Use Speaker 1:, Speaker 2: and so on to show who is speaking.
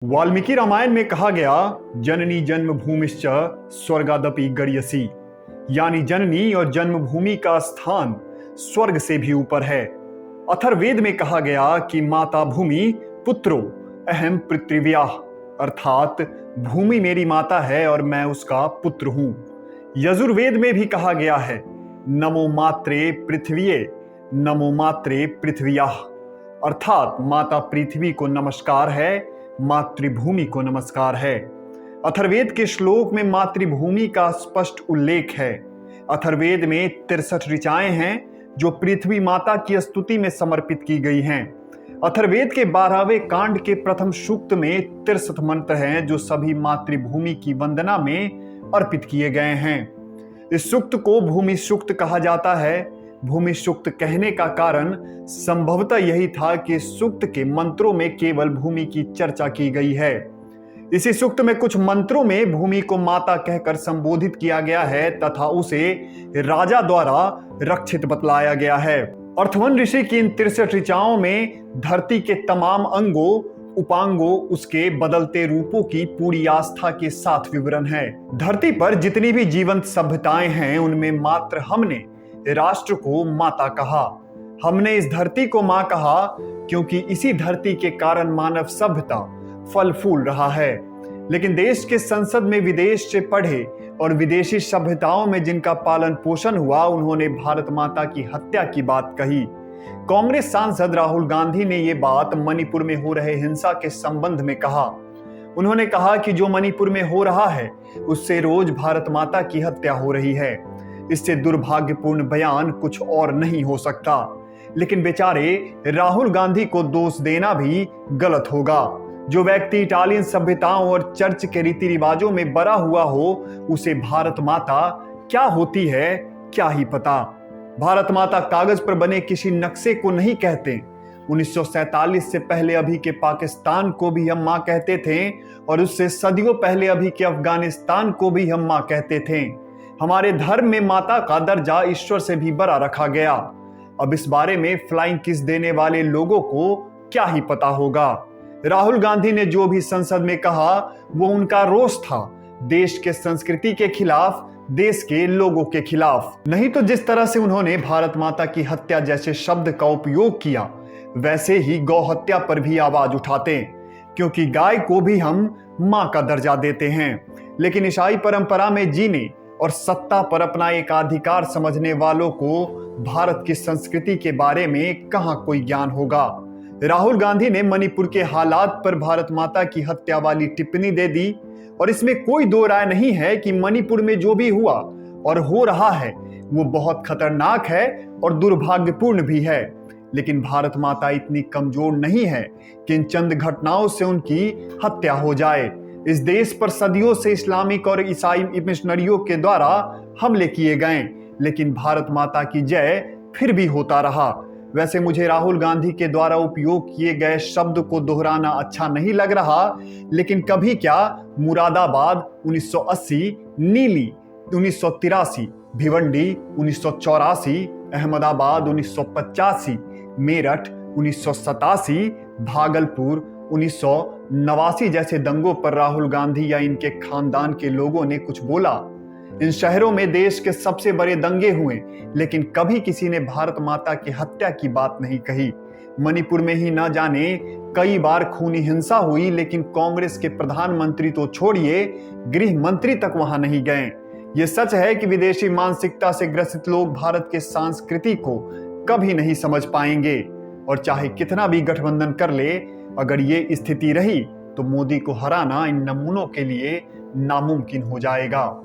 Speaker 1: वाल्मीकि रामायण में कहा गया, जननी जन्मभूमिश्च स्वर्गादपि गरीयसी, यानी जननी और जन्मभूमि का स्थान स्वर्ग से भी ऊपर है। अथर्ववेद में कहा गया कि माता भूमि पुत्रो अहम पृथ्व्याः, अर्थात भूमि मेरी माता है और मैं उसका पुत्र हूं। यजुर्वेद में भी कहा गया है, नमो मात्रे पृथ्वीये नमो मात्रे पृथ्व्याः, अर्थात माता पृथ्वी को नमस्कार है, मातृभूमि को नमस्कार है। अथर्ववेद के श्लोक में मातृभूमि का स्पष्ट उल्लेख है। अथर्ववेद में 63 ऋचाएं हैं जो पृथ्वी माता की स्तुति में समर्पित की गई हैं। अथर्ववेद के 12वें कांड के प्रथम सूक्त में 63 मंत्र हैं जो सभी मातृभूमि की वंदना में अर्पित किए गए हैं। इस सूक्त को भूमि सूक्त कहा जाता है। भूमि सूक्त कहने का कारण संभवतः यही था कि सूक्त के मंत्रों में केवल भूमि की चर्चा की गई है। इसी सूक्त में कुछ मंत्रों में भूमि को माता कहकर संबोधित किया गया है तथा उसे राजा द्वारा रक्षित बतलाया गया है। अर्थवन ऋषि की इन 63 ऋचाओं में धरती के तमाम अंगों उपांगों उसके बदलते रूपों की पूरी आस्था के साथ विवरण है। धरती पर जितनी भी जीवंत सभ्यताएं हैं उनमें मात्र हमने राष्ट्र को माता कहा। हमने इस धरती को मां कहा क्योंकि इसी धरती के कारण मानव सभ्यता फल फूल रहा है। लेकिन देश के संसद में विदेश से पढ़े और विदेशी सभ्यताओं में जिनका पालन पोषण हुआ, उन्होंने भारत माता की हत्या की बात कही। कांग्रेस सांसद राहुल गांधी ने ये बात मणिपुर में हो रहे हिंसा के संबंध में कहा। उन्होंने कहा कि जो मणिपुर में हो रहा है उससे रोज भारत माता की हत्या हो रही है। इससे दुर्भाग्यपूर्ण बयान कुछ और नहीं हो सकता। लेकिन बेचारे राहुल गांधी को दोष देना भी गलत होगा। जो व्यक्ति इटालियन सभ्यताओं और चर्च के रीति रिवाजों में बड़ा हुआ हो, उसे भारत माता क्या होती है क्या ही पता। भारत माता कागज पर बने किसी नक्शे को नहीं कहते। 1947 से पहले अभी के पाकिस्तान को भी हम मां कहते थे और उससे सदियों पहले अभी के अफगानिस्तान को भी हम मां कहते थे। हमारे धर्म में माता का दर्जा ईश्वर से भी बड़ा रखा गया। अब इस बारे में फ्लाइंग किस देने वाले लोगों को क्या ही पता होगा। राहुल गांधी ने जो भी संसद में कहा वो उनका रोष था, देश के संस्कृति के खिलाफ, देश के लोगों के खिलाफ। नहीं तो जिस तरह से उन्होंने भारत माता की हत्या जैसे शब्द का उपयोग किया, वैसे ही गौ हत्या पर भी आवाज उठाते, क्योंकि गाय को भी हम मां का दर्जा देते हैं। लेकिन ईसाई परंपरा में जीने और सत्ता पर अपना एक अधिकार समझने वालों को भारत की संस्कृति के बारे में कहां कोई ज्ञान होगा। राहुल गांधी ने मणिपुर के हालात पर भारत माता की हत्या वाली टिप्पणी दे दी और इसमें कोई दो राय नहीं है कि मणिपुर में जो भी हुआ और हो रहा है वो बहुत खतरनाक है और दुर्भाग्यपूर्ण भी है। लेकिन भारत माता इतनी कमजोर नहीं है कि इन चंद घटनाओं से उनकी हत्या हो जाए। इस देश पर सदियों से इस्लामिक और ईसाई मिशनरियों के द्वारा हमले किए गए, लेकिन भारत माता की जय फिर भी होता रहा। वैसे मुझे राहुल गांधी के द्वारा उपयोग किए गए शब्द को दोहराना अच्छा नहीं लग रहा, लेकिन कभी क्या मुरादाबाद 1980, नीली 1983, भिवंडी 1984, अहमदाबाद 1985, मेरठ 1987, भागलपुर 1989 जैसे दंगों पर राहुल गांधी या इनके खानदान के लोगों ने कुछ बोला। इन शहरों में देश के सबसे बड़े दंगे हुए, लेकिन कभी किसी ने भारत माता की हत्या की बात नहीं कही। मणिपुर में ही न जाने कई बार खूनी हिंसा हुई, लेकिन कांग्रेस के प्रधानमंत्री तो छोड़िए, गृह मंत्री तक वहां नहीं गए। ये सच है कि विदेशी मानसिकता से ग्रसित लोग भारत के संस्कृति को कभी नहीं समझ पाएंगे और चाहे कितना भी गठबंधन कर ले, अगर ये स्थिति रही तो मोदी को हराना इन नमूनों के लिए नामुमकिन हो जाएगा।